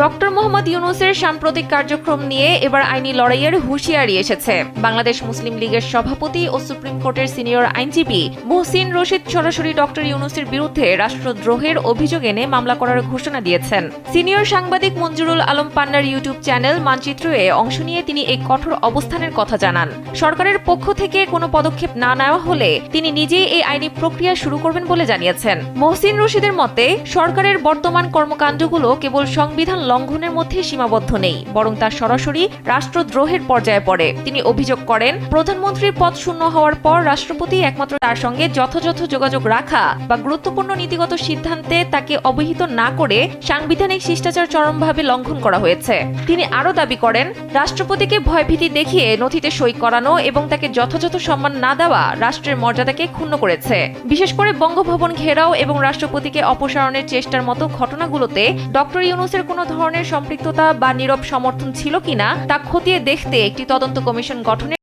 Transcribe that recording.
Doctor Mohammad ইউনূসের সাম্প্রতিক কার্যক্রম নিয়ে এবার আইনি লড়াইয়ের হুঁশিয়ারি এসেছে। বাংলাদেশ মুসলিম লীগের সভাপতি ও সুপ্রিম কোর্টের সিনিয়র আইনজীবী মুহসিন রশিদ সরাসরি ডক্টর ইউনূসের বিরুদ্ধে রাষ্ট্রদ্রোহের অভিযোগ এনে মামলা করার ঘোষণা দিয়েছেন। সিনিয়র সাংবাদিক মঞ্জুরুল আলম পান্নার ইউটিউব চ্যানেল মানচিত্রে অংশ নিয়ে তিনি এই কঠোর অবস্থানের কথা জানান। সরকারের পক্ষ থেকে কোনো পদক্ষেপ না নেওয়া হলে তিনি নিজেই এই আইনি প্রক্রিয়া শুরু করবেন বলে জানিয়েছেন। মুহসিন রশিদের মতে, সরকারের বর্তমান কর্মকাণ্ডগুলো কেবল সংবিধান লঙ্ঘনের মধ্যে সীমাবদ্ধ নেই, বরং তা সরাসরি রাষ্ট্রদ্রোহের পর্যায়ে পড়ে। তিনি অভিযোগ করেন, প্রধানমন্ত্রীর পদ শূন্য হওয়ার পর রাষ্ট্রপতি একমাত্র তার সঙ্গে যথাযথ যোগাযোগ রাখা বা গুরুত্বপূর্ণ নীতিগত সিদ্ধান্তে তাকে অবহিত না করে সাংবিধানিক শিষ্টাচার চরমভাবে লঙ্ঘন করা হয়েছে। তিনি আরও দাবি করেন, রাষ্ট্রপতিকে ভয়ভীতি দেখিয়ে নথিতে সই করানো এবং তাকে যথাযথ সম্মান না দেওয়া রাষ্ট্রের মর্যাদাকে ক্ষুণ্ণ করেছে। বিশেষ করে বঙ্গভবন ঘেরাও এবং রাষ্ট্রপতিকে অপসারণের চেষ্টার মতো ঘটনাগুলোতে ডক্টর ইউনূসের কোনো ধরনের সম্পৃক্ততা বা নীরব সমর্থন ছিল কিনা তা খতিয়ে দেখতে একটি তদন্ত কমিশন গঠনের